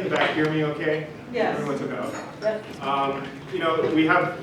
the back hear me okay? Yes. Everyone's okay? Okay. Yep. You know,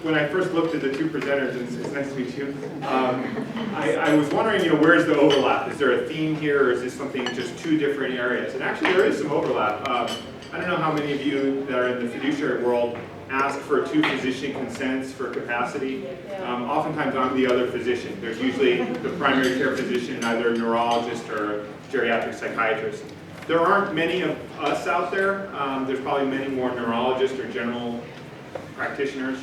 when I first looked at the two presenters, and it's nice to meet you, I was wondering, you know, where's the overlap? Is there a theme here, or is this something just two different areas? And actually, there is some overlap. I don't know how many of you that are in the fiduciary world ask for two physician consents for capacity. Oftentimes, I'm the other physician. There's usually the primary care physician, either a neurologist or geriatric psychiatrist. There aren't many of us out there. There's probably many more neurologists or general practitioners.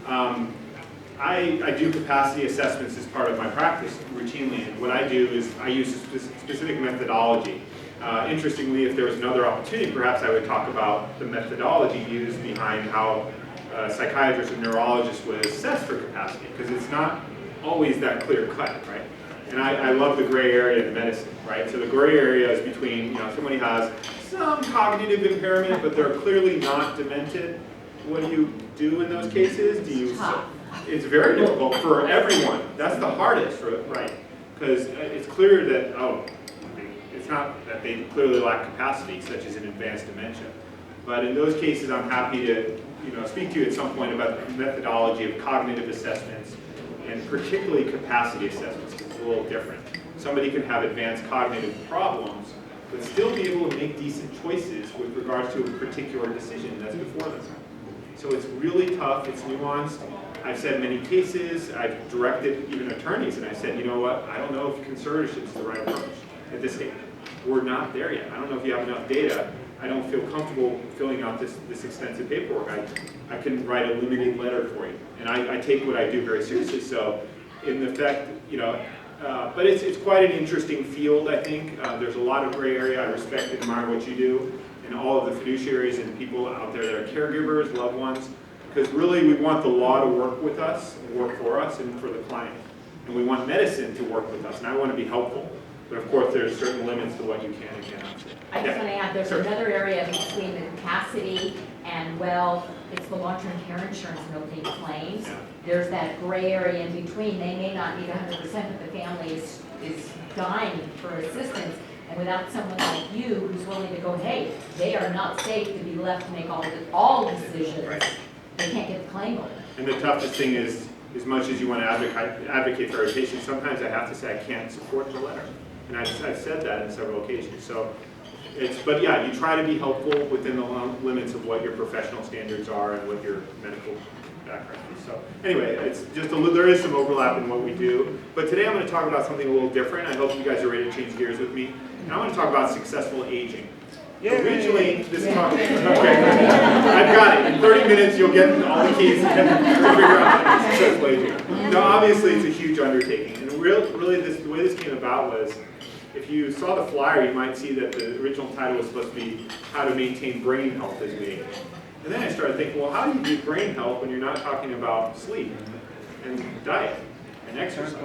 I do capacity assessments as part of my practice routinely, and what I do is I use a specific methodology. Interestingly, if there was another opportunity, perhaps I would talk about the methodology used behind how psychiatrists and neurologists would assess for capacity, because it's not always that clear cut, right? And I love the gray area in medicine, right? So the gray area is between, you know, somebody has some cognitive impairment, but they're clearly not demented. What do you do in those cases? It's very difficult for everyone. That's the hardest, right? Because it's clear that, it's not that they clearly lack capacity, such as in advanced dementia. But in those cases, I'm happy to, you know, speak to you at some point about the methodology of cognitive assessments, and particularly capacity assessments, because it's a little different. Somebody can have advanced cognitive problems, but still be able to make decent choices with regards to a particular decision that's before them. So it's really tough, it's nuanced. I've said many cases, I've directed even attorneys, and I said, you know what, I don't know if conservatorship is the right approach at this stage. We're not there yet. I don't know if you have enough data. I don't feel comfortable filling out this extensive paperwork. I can write a limiting letter for you. And I take what I do very seriously. So in effect, you know, but it's quite an interesting field, I think. There's a lot of gray area. I respect and admire what you do, and all of the fiduciaries and people out there that are caregivers, loved ones, because really we want the law to work with us, and work for us, and for the client. And we want medicine to work with us, and I want to be helpful. But of course, there's certain limits to what you can and cannot say. I just want to add, there's another area between the capacity and, well, it's the long-term care insurance no paid claims. Yeah. There's that gray area in between. They may not need 100%, but the family is dying for assistance. And without someone like you who's willing to go, hey, they are not safe to be left to make all decisions. Right. They can't get the claim over. And the toughest thing is, as much as you want to advocate for a patient, sometimes I have to say I can't support the letter. And I've said that in several occasions. So but yeah, you try to be helpful within the limits of what your professional standards are and what your medical background is. So anyway, it's just there is some overlap in what we do. But today I'm going to talk about something a little different. I hope you guys are ready to change gears with me. And I want to talk about successful aging. Originally, this talk, okay, I've got it. In 30 minutes, you'll get all the keys and figure out successful aging. Now, obviously, it's a huge undertaking. And really, the way this came about was, if you saw the flyer, you might see that the original title was supposed to be How to Maintain Brain Health as We Age. And then I started thinking, well, how do you do brain health when you're not talking about sleep and diet and exercise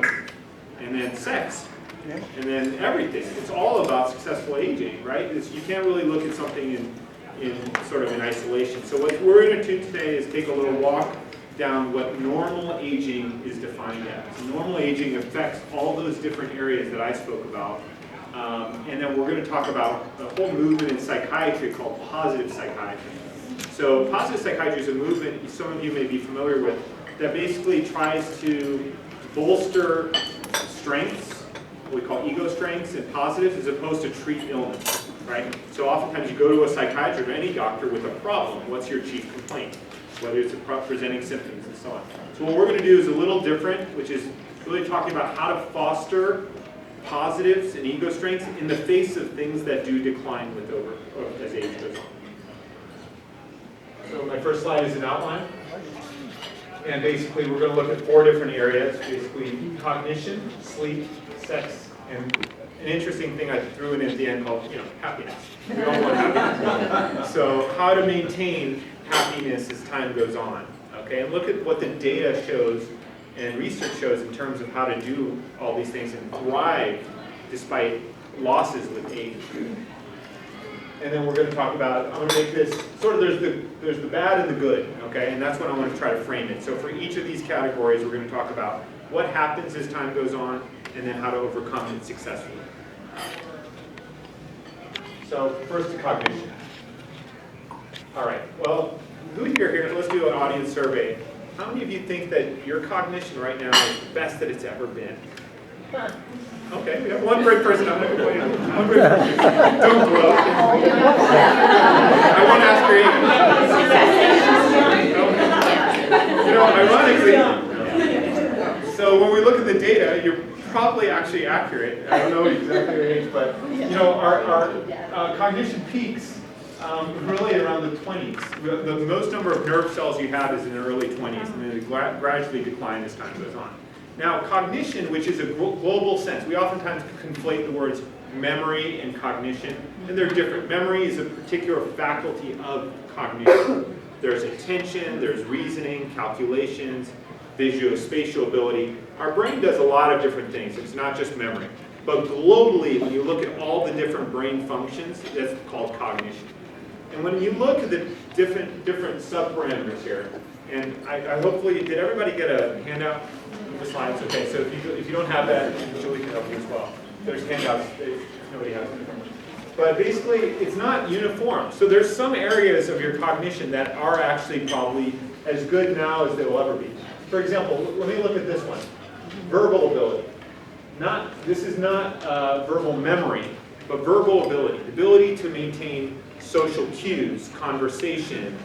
and then sex? And then everything. It's all about successful aging, right? You can't really look at something in sort of in isolation. So what we're going to do today is take a little walk down what normal aging is defined as. Normal aging affects all those different areas that I spoke about. And then we're going to talk about a whole movement in psychiatry called positive psychiatry. So positive psychiatry is a movement some of you may be familiar with that basically tries to bolster strengths, what we call ego strengths and positives, as opposed to treat illness, right? So oftentimes you go to a psychiatrist or any doctor with a problem. What's your chief complaint? Whether it's presenting symptoms and so on. So what we're going to do is a little different, which is really talking about how to foster positives and ego strengths in the face of things that do decline as age goes on. So my first slide is an outline. And basically we're going to look at 4 different areas, basically cognition, sleep, sex, and an interesting thing I threw in at the end called, happiness. We all want happiness. So how to maintain happiness as time goes on. Okay, and look at what the data shows and research shows in terms of how to do all these things and thrive despite losses with age. And then we're going to talk about, I'm going to make this sort of, there's the bad and the good, okay, and that's what I want to try to frame it. So for each of these categories, we're going to talk about what happens as time goes on and then how to overcome it successfully. So first, cognition. All right, well, who here, let's do an audience survey. How many of you think that your cognition right now is the best that it's ever been? Okay, we have one brave person. I'm not complaining. One brave person. Don't blow. I won't ask your age. You know, ironically, so when we look at the data, you're probably actually accurate. I don't know exactly your age, but you know, our cognition peaks really around the 20s. The most number of nerve cells you have is in the early 20s, and then they gradually decline as time goes on. Now, cognition, which is a global sense, we oftentimes conflate the words memory and cognition, and they're different. Memory is a particular faculty of cognition. There's attention, there's reasoning, calculations, visuospatial ability. Our brain does a lot of different things. It's not just memory. But globally, when you look at all the different brain functions, that's called cognition. And when you look at the different subparameters here, and I hopefully, did everybody get a handout with the slides? Okay, so if you don't have that, Julie can help you as well. There's handouts if nobody has them. But basically, it's not uniform. So there's some areas of your cognition that are actually probably as good now as they will ever be. For example, let me look at this one. Verbal ability. This is not verbal memory, but verbal ability. The ability to maintain social cues, conversation,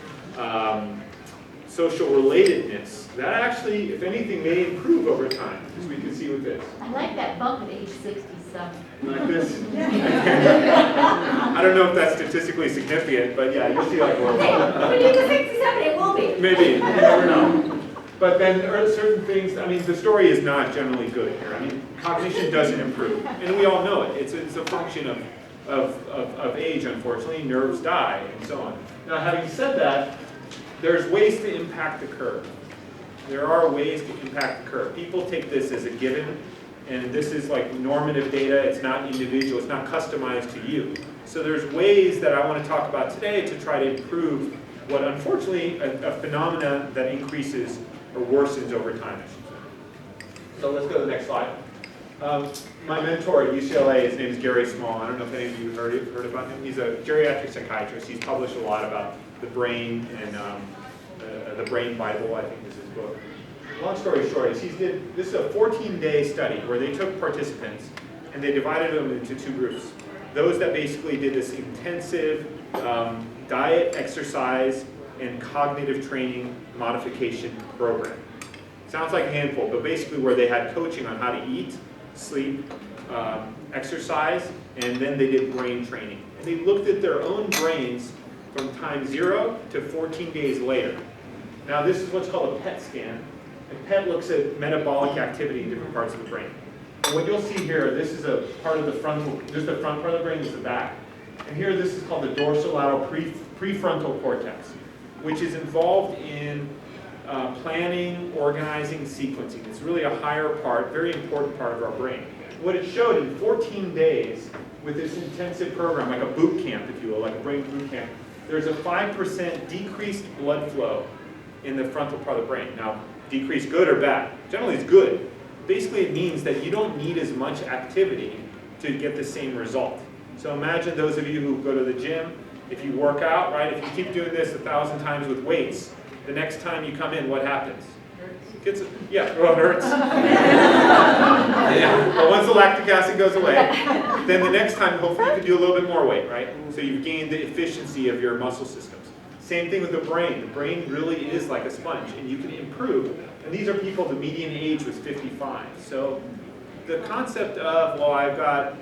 social relatedness. That actually, if anything, may improve over time, as we can see with this. I like that bump at age 67. Like this? I don't know if that's statistically significant, but yeah, you'll see like a little bit. When you get 67, it will be. Maybe, you never know. But then there are certain things, I mean, the story is not generally good here. I mean, cognition doesn't improve, and we all know it. It's a function of age, unfortunately. Nerves die, and so on. Now, having said that, there's ways to impact the curve. There are ways to impact the curve. People take this as a given, and this is like normative data. It's not individual. It's not customized to you. So there's ways that I want to talk about today to try to improve what, unfortunately, a phenomena that increases or worsens over time. So let's go to the next slide. My mentor at UCLA, his name is Gary Small. I don't know if any of you heard about him. He's a geriatric psychiatrist. He's published a lot about the brain, and the Brain Bible, I think is his book. Long story short, this is a 14-day study where they took participants and they divided them into two groups. Those that basically did this intensive diet, exercise, and cognitive training modification program. Sounds like a handful, but basically where they had coaching on how to eat, sleep, exercise, and then they did brain training. And they looked at their own brains from time 0 to 14 days later. Now this is what's called a PET scan. And PET looks at metabolic activity in different parts of the brain. And what you'll see here, this is a part of the frontal, just the front part of the brain, this is the back. And here this is called the dorsolateral prefrontal cortex, which is involved in planning, organizing, sequencing. It's really a higher part, very important part of our brain. What it showed in 14 days with this intensive program, like a boot camp, if you will, like a brain boot camp, there's a 5% decreased blood flow in the frontal part of the brain. Now, decreased good or bad? Generally it's good. Basically it means that you don't need as much activity to get the same result. So imagine those of you who go to the gym, if you work out, right, if you keep doing this 1,000 times with weights, the next time you come in, what happens? It hurts. Yeah. But once the lactic acid goes away, then the next time, hopefully you can do a little bit more weight, right? So you've gained the efficiency of your muscle systems. Same thing with the brain. The brain really is like a sponge, and you can improve. And these are people, the median age was 55. So the concept of, well, I've got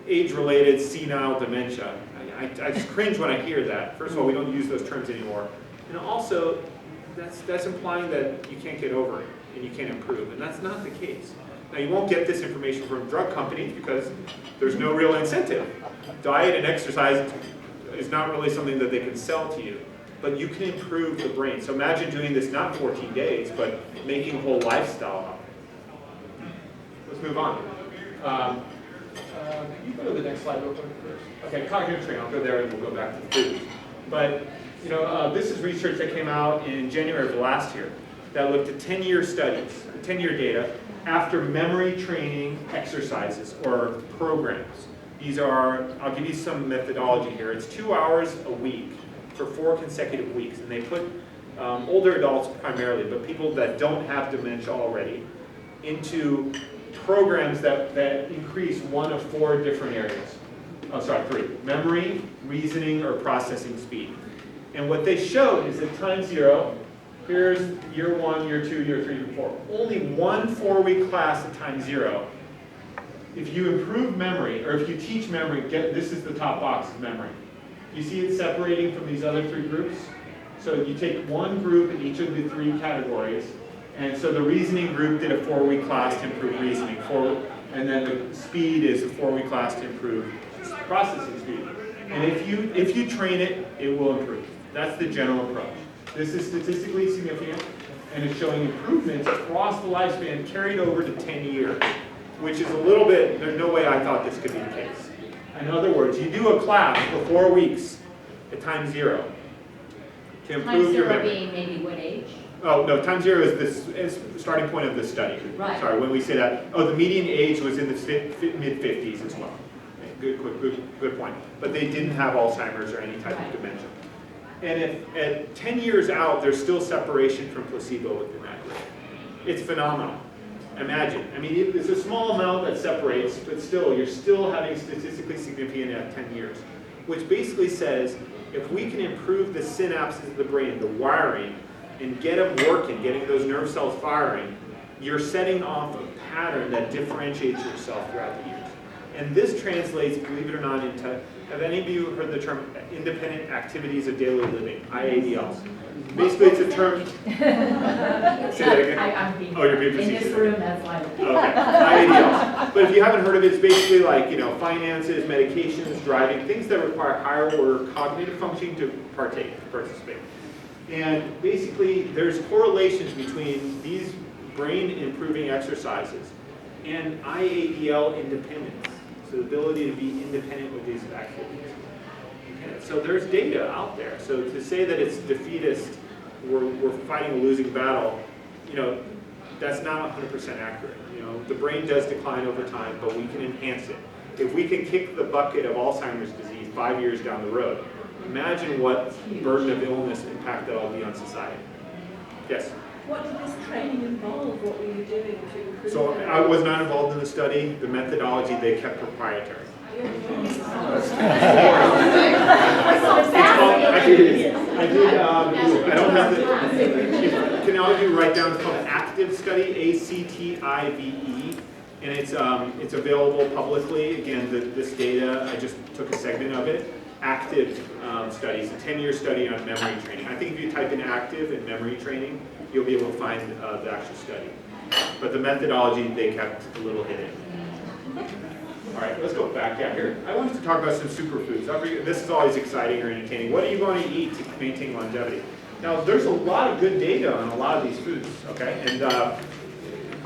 age-related senile dementia. I just cringe when I hear that. First of all, we don't use those terms anymore. And also, that's implying that you can't get over it and you can't improve, and that's not the case. Now, you won't get this information from drug companies because there's no real incentive. Diet and exercise is not really something that they can sell to you, but you can improve the brain. So imagine doing this not 14 days, but making a whole lifestyle of it. Let's move on. Can you go to the next slide real quick first? Okay, cognitive training. I'll go there and we'll go back to food. But this is research that came out in January of last year that looked at 10-year studies, 10-year data, after memory training exercises or programs. I'll give you some methodology here. It's 2 hours a week for 4 consecutive weeks, and they put older adults primarily, but people that don't have dementia already, into programs that increase one of 4 different areas. Oh, sorry, 3. Memory, reasoning, or processing speed. And what they showed is at time 0, here's year 1, year 2, year 3, year 4. Only one 4-week class at time 0. If you improve memory, or if you teach memory, this is the top box of memory. You see it separating from these other 3 groups? So you take one group in each of the 3 categories, and so the reasoning group did a 4-week class to improve reasoning, and then the speed is a 4-week class to improve processing speed. And if you train it, it will improve. That's the general approach. This is statistically significant, and it's showing improvements across the lifespan carried over to 10 years, which is a little bit, there's no way I thought this could be the case. In other words, you do a class for 4 weeks at time 0 to improve your memory. Time 0 being maybe what age? Oh, no, time 0 is the starting point of the study. Right. Sorry, when we say that, the median age was in the mid-50s as well. Good point. But they didn't have Alzheimer's or any type of dementia. And at 10 years out, there's still separation from placebo within that group. It's phenomenal. Imagine. I mean, it's a small amount that separates, but still, you're still having statistically significant at 10 years. Which basically says, if we can improve the synapses of the brain, the wiring, and get them working, getting those nerve cells firing, you're setting off a pattern that differentiates yourself throughout the years. And this translates, believe it or not, into, have any of you heard the term independent activities of daily living, IADLs? Basically, it's a term. Say that again. I'm being, oh, you're being in facetious. this room, that's why. Okay, IADLs. But if you haven't heard of it, it's basically like, finances, medications, driving, things that require higher order cognitive functioning to participate. And basically, there's correlations between these brain improving exercises and IADL independence. So the ability to be independent with these activities. Okay, so there's data out there. So to say that it's defeatist, we're fighting a losing battle, that's not 100% accurate. The brain does decline over time, but we can enhance it. If we can kick the bucket of Alzheimer's disease 5 years down the road, imagine what burden of illness impact that'll be on society. Yes? What did this training involve? What were you doing to improve? So I was not involved in the study. The methodology they kept proprietary. So I don't have the, can all of you write down, it's called ACTIVE study, ACTIVE, and it's available publicly. Again, this data, I just took a segment of it. ACTIVE studies, a 10-year study on memory training. I think if you type in ACTIVE and memory training, you'll be able to find the actual study. But the methodology they kept a little hidden. All right, let's go back down here. I wanted to talk about some superfoods. This is always exciting or entertaining. What are you going to eat to maintain longevity? Now, there's a lot of good data on a lot of these foods, okay? And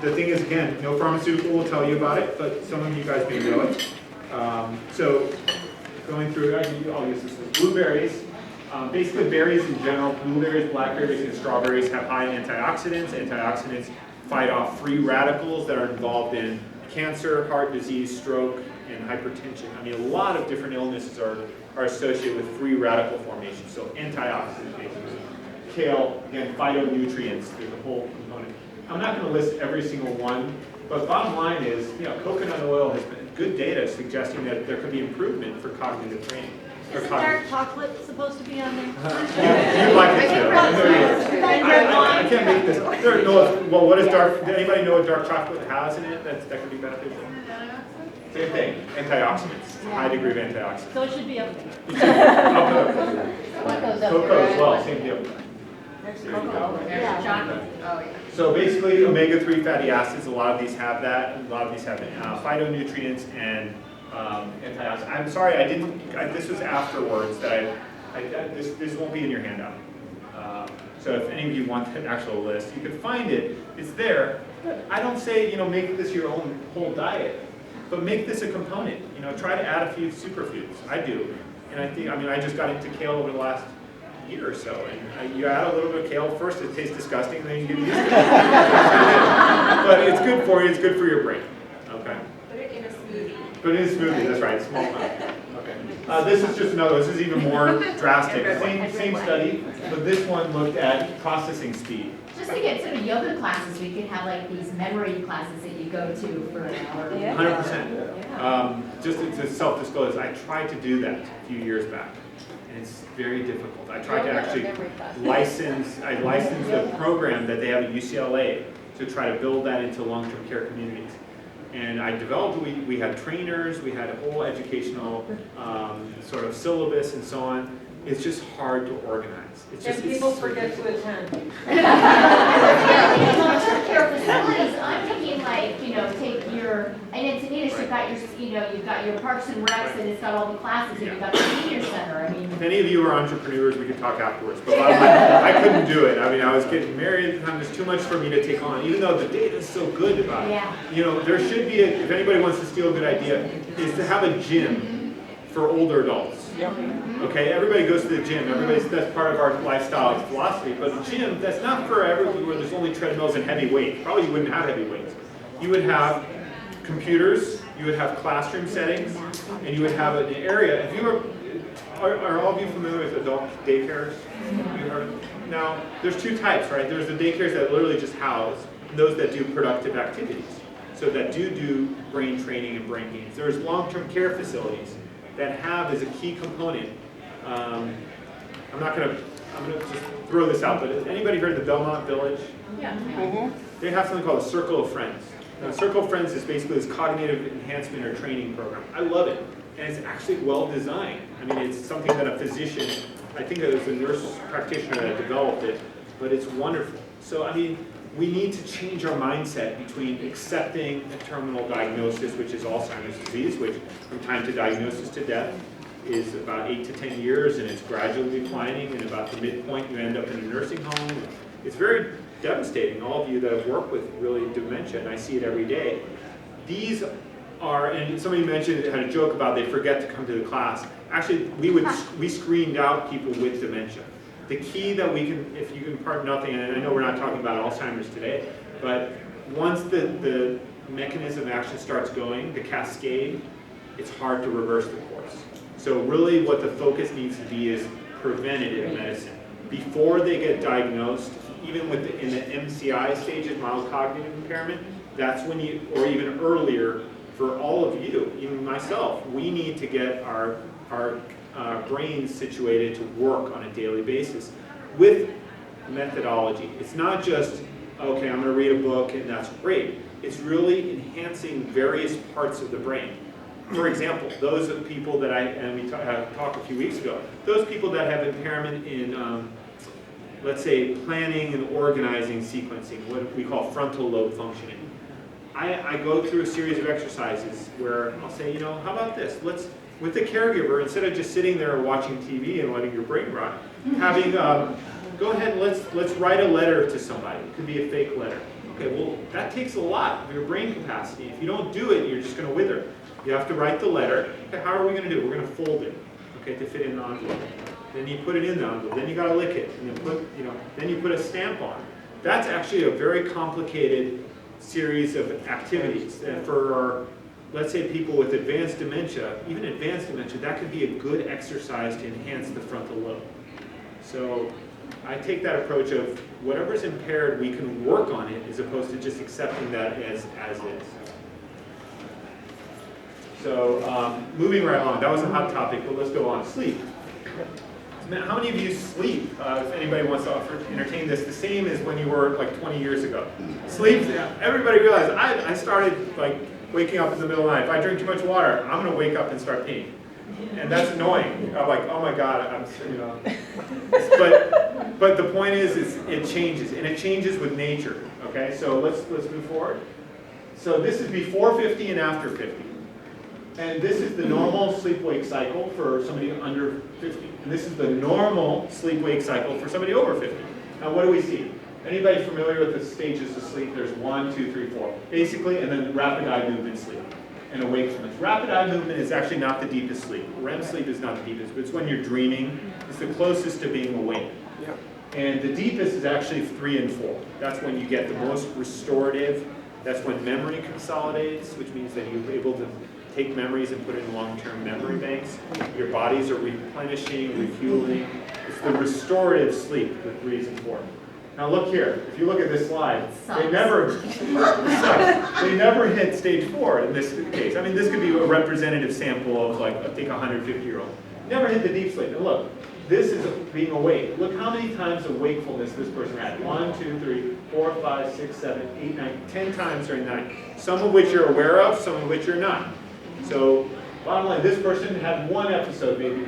the thing is, again, no pharmaceutical will tell you about it, but some of you guys may know it. So going through, I'll use this as blueberries. Basically, berries in general, blueberries, blackberries, and strawberries have high antioxidants. Antioxidants fight off free radicals that are involved in cancer, heart disease, stroke, and hypertension. I mean, a lot of different illnesses are associated with free radical formation. So antioxidants, basically. Kale, again, phytonutrients, there's a whole component. I'm not going to list every single one, but bottom line is, coconut oil has been good data suggesting that there could be improvement for cognitive training. Isn't dark chocolate supposed to be on there? You like it too. I can't make this. What is dark? Does anybody know what dark chocolate has in it that could be beneficial? Same thing, antioxidants, high degree of antioxidants. So it should be up there. I'll put it up. Cocoa as well, same deal. There's There you go. cocoa. Yeah. chocolate. Oh, yeah. So basically, omega-3 fatty acids, a lot of these have that. A lot of these have phytonutrients and antioxidants. I'm sorry, this was afterwards that this won't be in your handout. So if any of you want an actual list, you can find it. It's there. But I don't say, make this your own whole diet, but make this a component. Try to add a few superfoods. I do. And I just got into kale over the last year or so, and you add a little bit of kale. First it tastes disgusting, and then you get used to it. But it's good for you, it's good for your brain. Okay. Put it in a smoothie. But it is smoothie, that's right, small amount. Okay. This is just another, this is even more drastic. Same study, but this one looked at processing speed. Just to get sort of yoga classes, we could have like these memory classes that you go to for an hour. Yeah. 100%. Just to self-disclose, I tried to do that a few years back, and it's very difficult. I tried to actually licensed a program that they have at UCLA to try to build that into long-term care communities. And I developed, we had trainers, we had a whole educational sort of syllabus and so on. It's just hard to organize. It's just, And people forget to attend. Long-term care facilities, I'm thinking like, take your, and in Sanitas, you've got your Parks and Recs, and it's got all the classes, and you've got the senior center, I mean. if any of you are entrepreneurs, we could talk afterwards, but I couldn't do it. I mean, I was getting married at the time, there's too much for me to take on, even though the data is so good about it. Yeah. There should be, if anybody wants to steal a good idea, is to have a gym for older adults. Okay, everybody goes to the gym. That's part of our lifestyle philosophy. But a gym, that's not for everyone where there's only treadmills and heavy weights. Probably you wouldn't have heavy weights. You would have computers, you would have classroom settings, and you would have an area. If you are all of you familiar with adult daycares? Have you heard of them? Now, there's two types, right? There's the daycares that literally just house, and those that do productive activities. So that do brain training and brain games. There's long-term care facilities that have as a key component, I'm gonna just throw this out, but has anybody heard of the Belmont Village? Yeah. They have something called a Circle of Friends. Now, Circle of Friends is basically this cognitive enhancement or training program. I love it, and it's actually well designed. I mean, it's something that a physician, I think it was a nurse practitioner that developed it, but it's wonderful. So, I mean, we need to change our mindset between accepting a terminal diagnosis, which is Alzheimer's disease, which from time to diagnosis to death is about 8 to 10 years, and it's gradually declining, and about the midpoint you end up in a nursing home. It's very devastating. All of you that have worked with really dementia, and I see it every day. These are, and somebody mentioned, had a joke about they forget to come to the class. Actually, we screened out people with dementia. The key that we can, if you can impart nothing, and I know we're not talking about Alzheimer's today, but once the mechanism of action starts going, the cascade, it's hard to reverse the course. So really what the focus needs to be is preventative medicine. Before they get diagnosed, even in the MCI stages, mild cognitive impairment, that's when or even earlier, for all of you, even myself, we need to get our brains situated to work on a daily basis with methodology. It's not just, okay, I'm going to read a book and that's great. It's really enhancing various parts of the brain. For example, those are people that we talked a few weeks ago, those people that have impairment in, let's say, planning and organizing sequencing, what we call frontal lobe functioning. I go through a series of exercises where I'll say, how about this? With the caregiver, instead of just sitting there watching TV and letting your brain rot, having, go ahead and let's write a letter to somebody. It could be a fake letter. Okay, well, that takes a lot of your brain capacity. If you don't do it, you're just going to wither. You have to write the letter. Okay, how are we going to do it? We're going to fold it, okay, to fit in the envelope. Then you put it in the envelope. Then you got to lick it, and then you put a stamp on it. That's actually a very complicated series of activities. And for our, let's say, people with advanced dementia, even advanced dementia, that could be a good exercise to enhance the frontal lobe. So I take that approach of whatever's impaired, we can work on it, as opposed to just accepting that as is. So moving right along, that was a hot topic, but let's go on. Sleep. How many of you sleep? If anybody wants to entertain this, the same as when you were like 20 years ago. Sleep, everybody realized, I started like waking up in the middle of the night. If I drink too much water, I'm going to wake up and start peeing. And that's annoying. I'm like, oh my God, But the point is it changes, and it changes with nature. Okay, so let's move forward. So this is before 50 and after 50. And this is the normal sleep-wake cycle for somebody under 50. And this is the normal sleep-wake cycle for somebody over 50. Now what do we see? Anybody familiar with the stages of sleep? There's 1, 2, 3, 4. Basically, and then rapid eye movement sleep and awakefulness. Rapid eye movement is actually not the deepest sleep. REM sleep is not the deepest, but it's when you're dreaming. It's the closest to being awake. Yep. And the deepest is actually 3 and 4. That's when you get the most restorative. That's when memory consolidates, which means that you're able to take memories and put it in long-term memory banks. Your bodies are replenishing, refueling. It's the restorative sleep with 3s and 4. Now look here, if you look at this slide, they never hit stage 4 in this case. I mean, this could be a representative sample of like, I think 150-year-old. Never hit the deep sleep. And look, this is being awake. Look how many times of wakefulness this person had. 1, 2, 3, 4, 5, 6, 7, 8, 9, 10 times during the night. Some of which you're aware of, some of which you're not. So, bottom line, this person had one episode, maybe.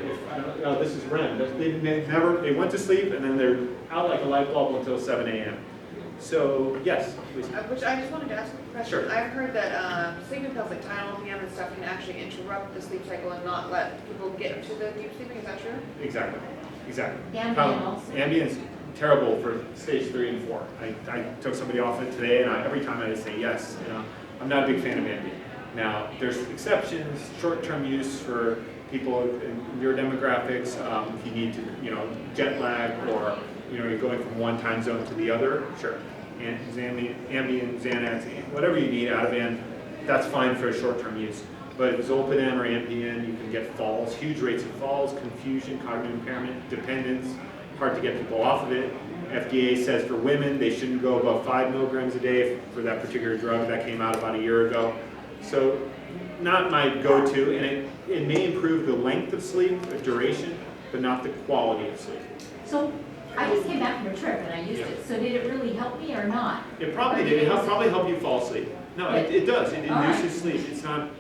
This is REM. They went to sleep and then they're out like a light bulb until 7 a.m. So, yes, please. Which I just wanted to ask a question. Sure. I've heard that sleeping pills like Tylenol PM and stuff can actually interrupt the sleep cycle and not let people get to the deep sleeping. Is that true? Exactly. Ambien also. Ambien's terrible for stage 3 and 4. I took somebody off it today, and every time I say yes. I'm not a big fan of Ambien. Now, there's exceptions, short-term use for people in your demographics, if you need to, jet lag or, you're going from one time zone to the other, sure. And Ambien, Xanax, whatever you need, Ativan, that's fine for short-term use. But Zolpidem or Ambien, you can get falls, huge rates of falls, confusion, cognitive impairment, dependence, hard to get people off of it. FDA says for women, they shouldn't go above 5 milligrams a day for that particular drug. That came out about a year ago. So not my go-to, and it may improve the length of sleep, the duration, but not the quality of sleep. So I just came back from a trip and I used it. So did it really help me or not? It probably did. It probably helped you fall asleep. No, it does. It induces sleep. It's not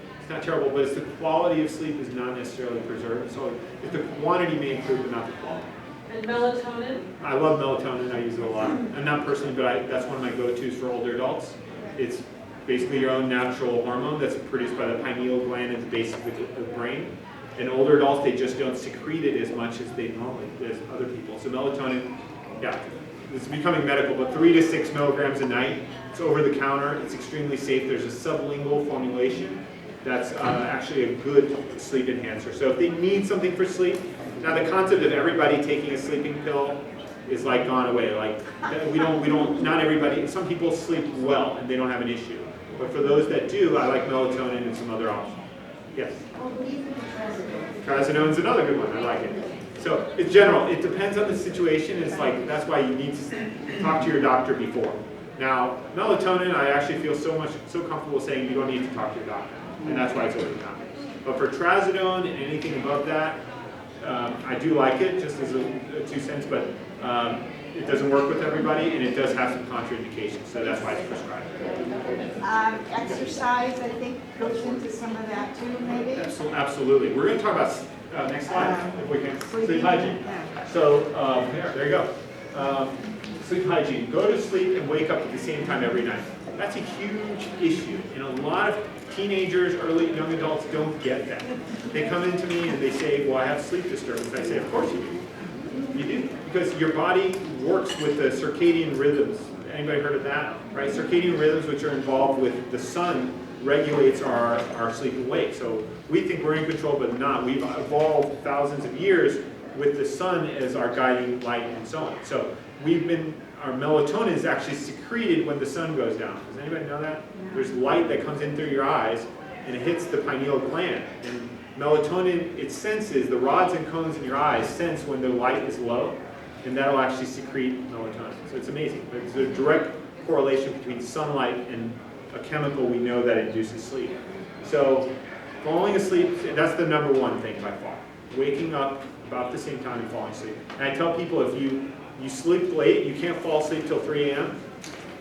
terrible, but it's the quality of sleep is not necessarily preserved. So if the quantity may improve, but not the quality. And melatonin? I love melatonin. I use it a lot. I'm not personally, but that's one of my go-tos for older adults. It's basically your own natural hormone that's produced by the pineal gland at the base of the brain. In older adults, they just don't secrete it as much as they normally, as other people. So melatonin, yeah, it's becoming medical, but 3 to 6 milligrams a night. It's over the counter. It's extremely safe. There's a sublingual formulation that's actually a good sleep enhancer. So if they need something for sleep, now the concept of everybody taking a sleeping pill is like gone away. Like not everybody, some people sleep well and they don't have an issue. But for those that do, I like melatonin and some other options. Yes? Trazidone's another good one, I like it. So it's general, it depends on the situation. It's like, that's why you need to talk to your doctor before. Now, melatonin, I actually feel so comfortable saying you don't need to talk to your doctor. And that's why it's over the counter. But for trazodone and anything above that, I do like it, just as a 2 cents, but it doesn't work with everybody, and it does have some contraindications, so that's why it's prescribed. Exercise, I think, goes into some of that too, maybe? Absolutely. We're going to talk about, next slide, if we can, sleep hygiene. So, there you go. Sleep hygiene. Go to sleep and wake up at the same time every night. That's a huge issue, and a lot of teenagers, young adults don't get that. They come into me and they say, well, I have sleep disturbance. I say, of course you do. You do, because your body works with the circadian rhythms. Anybody heard of that? Right? Circadian rhythms, which are involved with the sun, regulates our sleep and wake. So we think we're in control, but not. We've evolved thousands of years with the sun as our guiding light and so on. So our melatonin is actually secreted when the sun goes down. Does anybody know that? There's light that comes in through your eyes and it hits the pineal gland. And melatonin, it senses, the rods and cones in your eyes sense when the light is low, and that'll actually secrete melatonin. So it's amazing. There's a direct correlation between sunlight and a chemical we know that induces sleep. So falling asleep, that's the number one thing by far. Waking up about the same time and falling asleep. And I tell people if you sleep late, you can't fall asleep till 3 a.m.,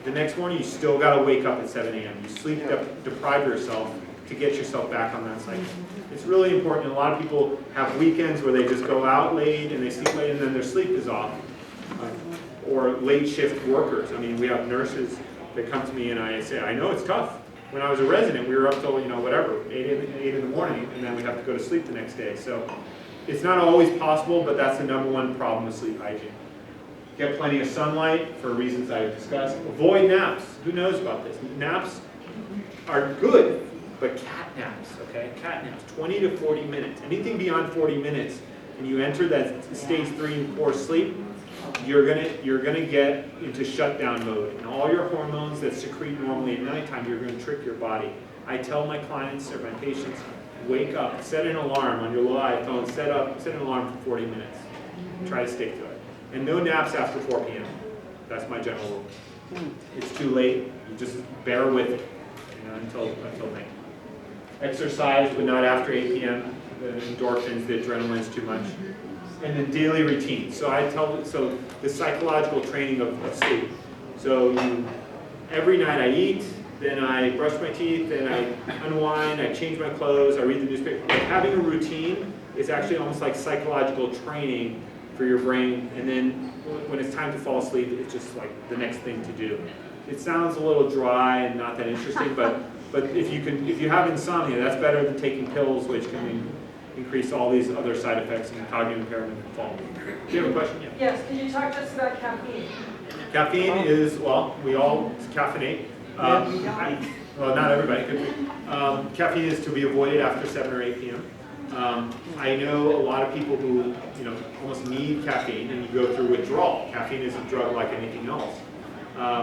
the next morning you still got to wake up at 7 a.m. You sleep deprive yourself to get yourself back on that cycle. It's really important. A lot of people have weekends where they just go out late and they sleep late and then their sleep is off. Or late shift workers. I mean, we have nurses that come to me and I say, I know it's tough. When I was a resident, we were up till, 8 in the morning, and then we have to go to sleep the next day. So it's not always possible, but that's the number one problem with sleep hygiene. Get plenty of sunlight for reasons I've discussed. Avoid naps. Who knows about this? Naps are good, but cat naps, okay? Cat naps, 20 to 40 minutes. Anything beyond 40 minutes, and you enter that stage 3 and 4 sleep, you're gonna get into shutdown mode. And all your hormones that secrete normally at nighttime, you're gonna trick your body I tell my clients or my patients, wake up, set an alarm on your little iPhone, set an alarm for 40 minutes. Try to stick to it. And no naps after 4 p.m. That's my general rule. It's too late, you just bear with it, until night. Exercise, but not after 8 p.m. The endorphins, the adrenaline is too much. And then daily routine. So the psychological training of sleep. So every night I eat, then I brush my teeth, then I unwind, I change my clothes, I read the newspaper. Like having a routine is actually almost like psychological training for your brain, and then when it's time to fall asleep, it's just like the next thing to do. It sounds a little dry and not that interesting, but if you have insomnia, that's better than taking pills, which can increase all these other side effects and cognitive impairment and fall. Do you have a question? Yeah. Yes, can you talk to us about caffeine? Caffeine is, well, we all caffeinate. Well, not everybody could be. Caffeine is to be avoided after 7 or 8 p.m. I know a lot of people who, almost need caffeine, and you go through withdrawal. Caffeine is a drug like anything else. I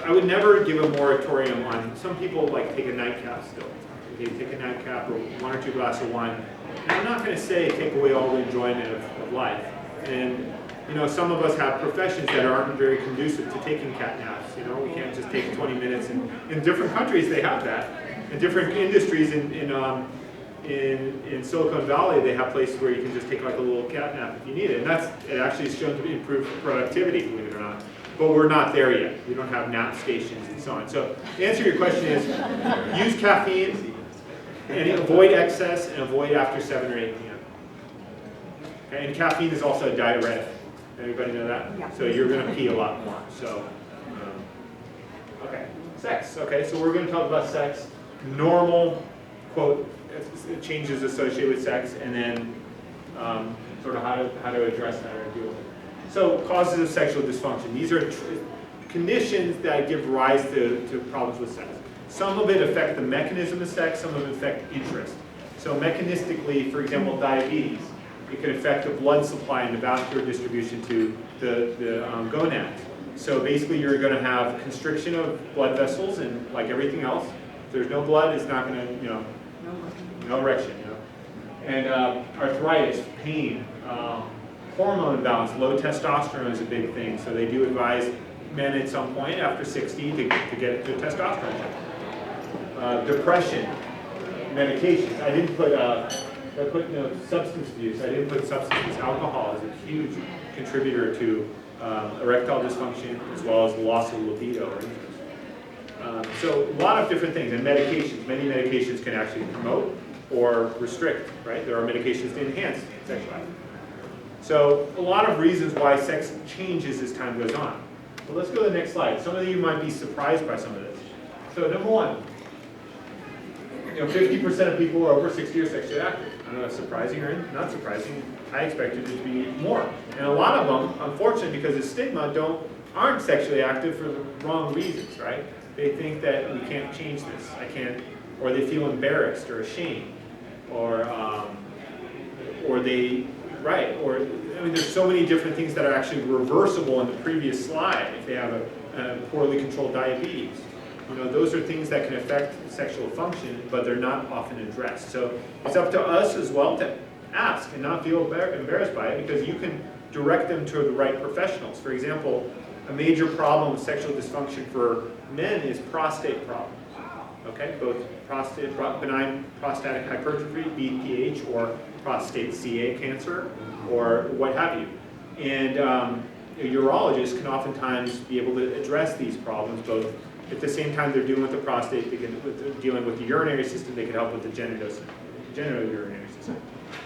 would never give a moratorium on, some people like take a nightcap still. They take a nightcap or 1 or 2 glasses of wine. And I'm not going to say take away all the enjoyment of life. And some of us have professions that aren't very conducive to taking cat naps. We can't just take 20 minutes. And in different countries, they have that. In different industries, in Silicon Valley, they have places where you can just take like a little cat nap if you need it. And it actually is shown to improve productivity, believe it or not. But we're not there yet. We don't have nap stations and so on. So the answer to your question is, use caffeine and avoid excess and avoid after 7 or 8 p.m. Okay? And caffeine is also a diuretic. Everybody know that? Yeah. So you're going to pee a lot more. So, okay. Sex. Okay, so we're going to talk about sex. Normal, quote, changes associated with sex, and then sort of how to address that or deal with it. So causes of sexual dysfunction. These are conditions that give rise to problems with sex. Some of it affect the mechanism of sex, some of it affect interest. So mechanistically, for example, diabetes, it can affect the blood supply and the vascular distribution to the gonads. So basically you're going to have constriction of blood vessels, and like everything else, if there's no blood, it's not going to, no erection, And arthritis, pain, hormone imbalance, low testosterone is a big thing. So they do advise men at some point after 60 to get to a testosterone check. Depression, medications. I didn't put substance abuse. I didn't put substance abuse. Alcohol is a huge contributor to erectile dysfunction as well as the loss of libido or interest. So a lot of different things, and medications. Many medications can actually promote or restrict, right? There are medications to enhance sexuality. So a lot of reasons why sex changes as time goes on. But let's go to the next slide. Some of you might be surprised by some of this. So number one, 50% of people over 60 are sexually active. I don't know if that's surprising or not surprising. I expected it to be more. And a lot of them, unfortunately, because of stigma, aren't sexually active for the wrong reasons, right? They think that we can't change this. I can't, or they feel embarrassed or ashamed, or they, right? Or there's so many different things that are actually reversible in the previous slide. If they have a poorly controlled diabetes. Those are things that can affect sexual function, but they're not often addressed. So it's up to us as well to ask and not feel embarrassed by it, because you can direct them to the right professionals. For example, a major problem with sexual dysfunction for men is prostate problems. Okay, both benign prostatic hypertrophy, BPH, or prostate CA cancer, or what have you. And urologists can oftentimes be able to address these problems both. At the same time they're dealing with the prostate, dealing with the urinary system, they can help with the genitourinary system.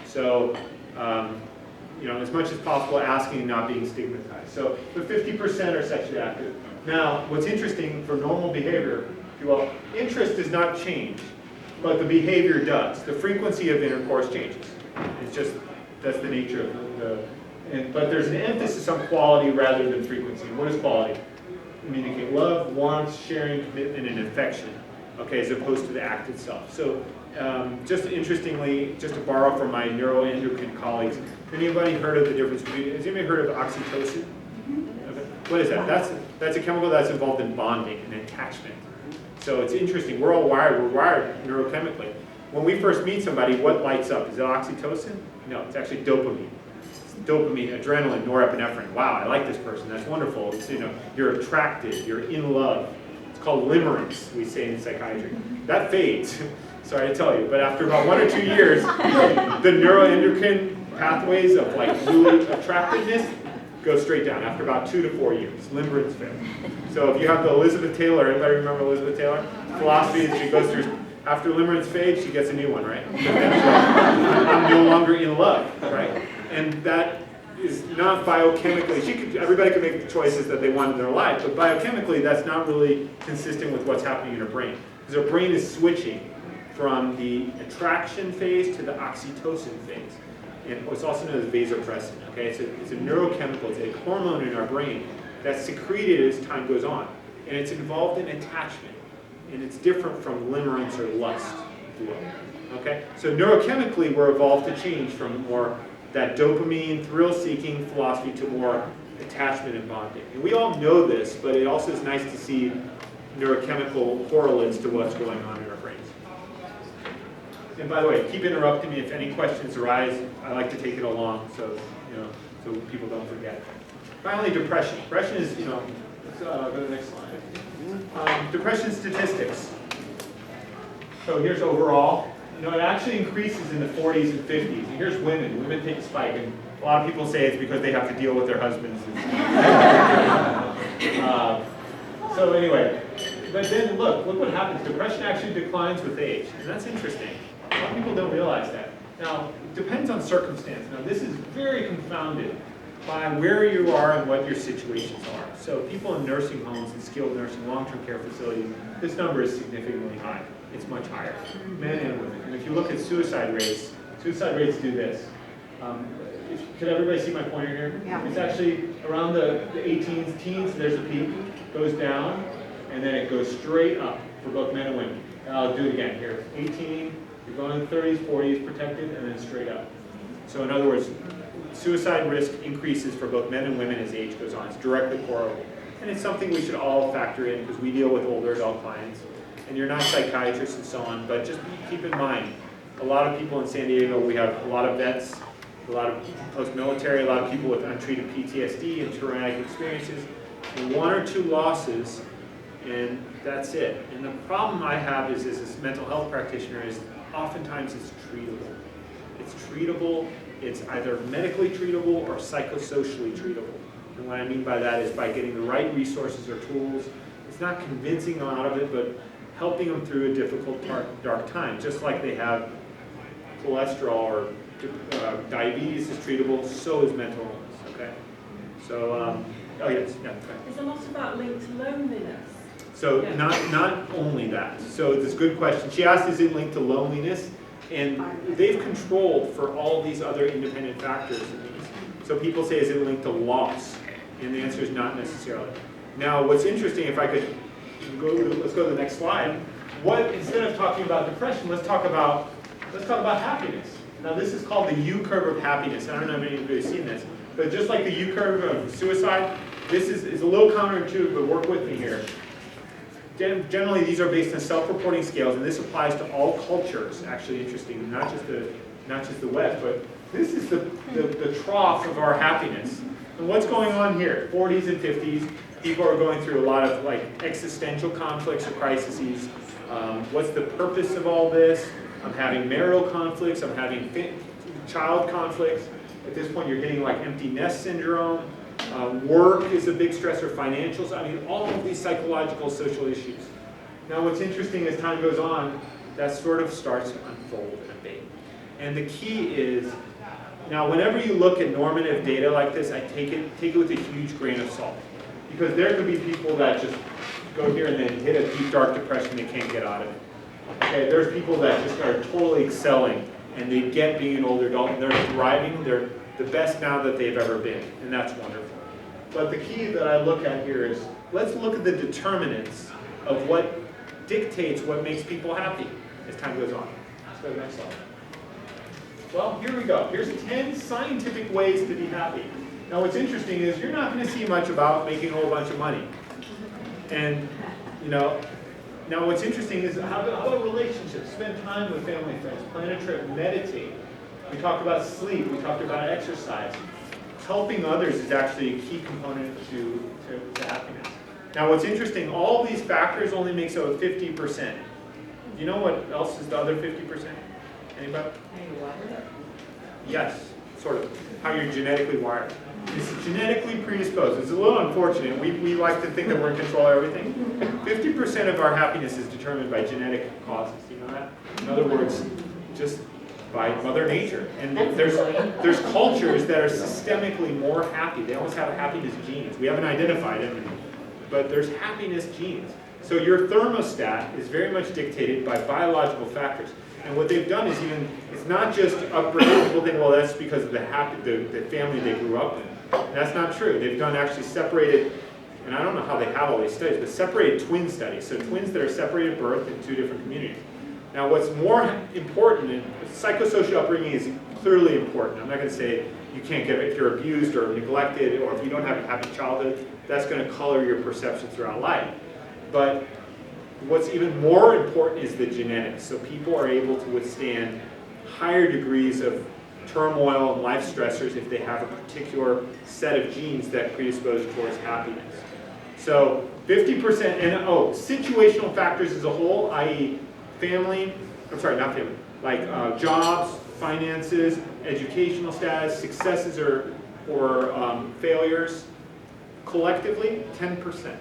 So, as much as possible, asking and not being stigmatized. So, but 50% are sexually active. Now, what's interesting for normal behavior, well, interest does not change, but the behavior does. The frequency of intercourse changes. It's just, that's the nature of but there's an emphasis on quality rather than frequency. What is quality? Communicate love, warmth, sharing, commitment, and affection, okay, as opposed to the act itself. So just interestingly, just to borrow from my neuroendocrine colleagues, anybody heard of the difference between, has anybody heard of oxytocin? Okay. What is that? That's a chemical that's involved in bonding and attachment. So it's interesting, we're all wired, we're wired neurochemically. When we first meet somebody, what lights up? Is it oxytocin? No, it's actually dopamine. It's dopamine, adrenaline, norepinephrine. Wow, I like this person, that's wonderful. It's, you're attracted, you're in love. It's called limerence, we say in psychiatry. That fades, sorry to tell you, but after about 1 or 2 years, the neuroendocrine pathways of like really attractiveness go straight down after about 2 to 4 years. Limerence fails. So if you have the Elizabeth Taylor, anybody remember Elizabeth Taylor? Philosophy, she goes through, after limerence fades, she gets a new one, right? I'm no longer in love, right? And that is not biochemically, everybody can make the choices that they want in their life, but biochemically that's not really consistent with what's happening in her brain. Because her brain is switching from the attraction phase to the oxytocin phase. And what's also known as vasopressin, okay? It's a neurochemical, it's a hormone in our brain that's secreted as time goes on. And it's involved in attachment. And it's different from limerence or lust, if you will. Okay? So neurochemically, we're evolved to change from more that dopamine, thrill-seeking philosophy to more attachment and bonding. And we all know this, but it also is nice to see neurochemical correlates to what's going on in our brains. And by the way, keep interrupting me if any questions arise. I like to take it along so so people don't forget. Finally, depression. Depression is, let's go to the next slide. Depression statistics. So here's overall. It actually increases in the 40s and 50s. And here's women. Women take a spike. And a lot of people say it's because they have to deal with their husbands. So anyway, but then look what happens. Depression actually declines with age. And that's interesting. A lot of people don't realize that. Now, it depends on circumstance. Now, this is very confounded by where you are and what your situations are. So people in nursing homes and skilled nursing, long-term care facilities, this number is significantly high. It's much higher, men and women. And if you look at suicide rates do this. Could everybody see my pointer here? Yeah. It's actually around the 18s, teens, there's a peak, goes down, and then it goes straight up for both men and women. And I'll do it again here. 18, you're going in the 30s, 40s, protected, and then straight up. So in other words, suicide risk increases for both men and women as age goes on. It's directly correlated. And it's something we should all factor in because we deal with older adult clients. And you're not psychiatrists and so on, but just keep in mind, a lot of people in San Diego, we have a lot of vets, a lot of post-military, a lot of people with untreated PTSD and traumatic experiences, and 1 or 2 losses, and that's it. And the problem I have is, as a mental health practitioner, is oftentimes it's treatable. It's treatable, it's either medically treatable or psychosocially treatable. And what I mean by that is by getting the right resources or tools. It's not convincing them out of it, but helping them through a difficult, dark time. Just like they have cholesterol or diabetes is treatable, so is mental illness, okay? So, oh yes, yeah, okay. There's a lot about linked to loneliness. So Yeah. not only that. So it's a good question. She asked, is it linked to loneliness? And they've controlled for all these other independent factors in these. So people say, is it linked to loss? And the answer is not necessarily. Now, what's interesting, if I could let's go to the next slide. Instead of talking about depression, let's talk about happiness. Now, this is called the U-curve of happiness. I don't know if anybody's seen this, but just like the U-curve of suicide, this is a little counterintuitive, but work with me here. Generally, these are based on self-reporting scales, and this applies to all cultures. Actually, interesting, not just the West, but this is the trough of our happiness. And what's going on here? 40s and 50s, people are going through a lot of existential conflicts or crises. What's the purpose of all this? I'm having marital conflicts. I'm having child conflicts. At this point, you're getting empty nest syndrome. Work is a big stressor, financials. I mean, all of these psychological, social issues. Now, what's interesting as time goes on, that sort of starts to unfold and abate. And the key is, now, whenever you look at normative data like this, I take it with a huge grain of salt. Because there could be people that just go here and then hit a deep, dark depression they can't get out of it. Okay, there's people that just are totally excelling, and they get being an older adult, and they're thriving. They're the best now that they've ever been, and that's wonderful. But the key that I look at here is, let's look at the determinants of what dictates what makes people happy as time goes on. Let's go to the next slide. Well, here we go. Here's 10 scientific ways to be happy. Now, what's interesting is you're not going to see much about making a whole bunch of money. And, Now what's interesting is how about relationships? Spend time with family and friends, plan a trip, meditate. We talked about sleep, we talked about exercise. Helping others is actually a key component to happiness. Now what's interesting, all these factors only makes up 50%. Do you know what else is the other 50%? Anybody? Yes, sort of. How you're genetically wired. It's genetically predisposed. It's a little unfortunate. We like to think that we're in control of everything. 50% of our happiness is determined by genetic causes. You know that? In other words, just by Mother Nature. And there's cultures that are systemically more happy. They almost have happiness genes. We haven't identified them, but there's happiness genes. So your thermostat is very much dictated by biological factors. And what they've done is it's not just upbringing. People think, well, that's because of the family they grew up in. And that's not true. They've done actually separated, and I don't know how they have all these studies, but separated twin studies. So twins that are separated at birth in two different communities. Now what's more important, and psychosocial upbringing is clearly important. I'm not going to say you can't get it if you're abused or neglected, or if you don't have a happy childhood, that's going to color your perception throughout life. But what's even more important is the genetics. So people are able to withstand higher degrees of turmoil and life stressors if they have a particular set of genes that predispose towards happiness. So 50%, and situational factors as a whole, i.e. jobs, finances, educational status, successes or failures, collectively 10%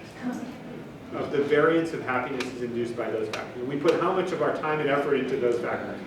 of the variance of happiness is induced by those factors. We put how much of our time and effort into those factors.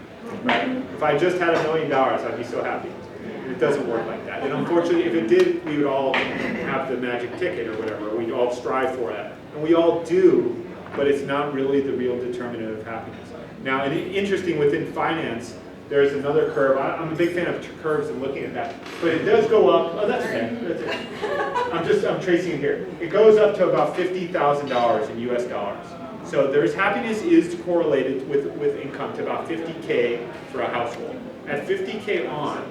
Right? If I just had $1 million, I'd be so happy. And it doesn't work like that. And unfortunately, if it did, we would all have the magic ticket or whatever. We'd all strive for that. And we all do, but it's not really the real determinant of happiness. Now, and interesting, within finance, there's another curve. I'm a big fan of curves and looking at that. But it does go up. Oh, that's okay. That's it. I'm tracing it here. It goes up to about $50,000 in US dollars. So there's happiness is correlated with income to about $50K for a household. At $50K on,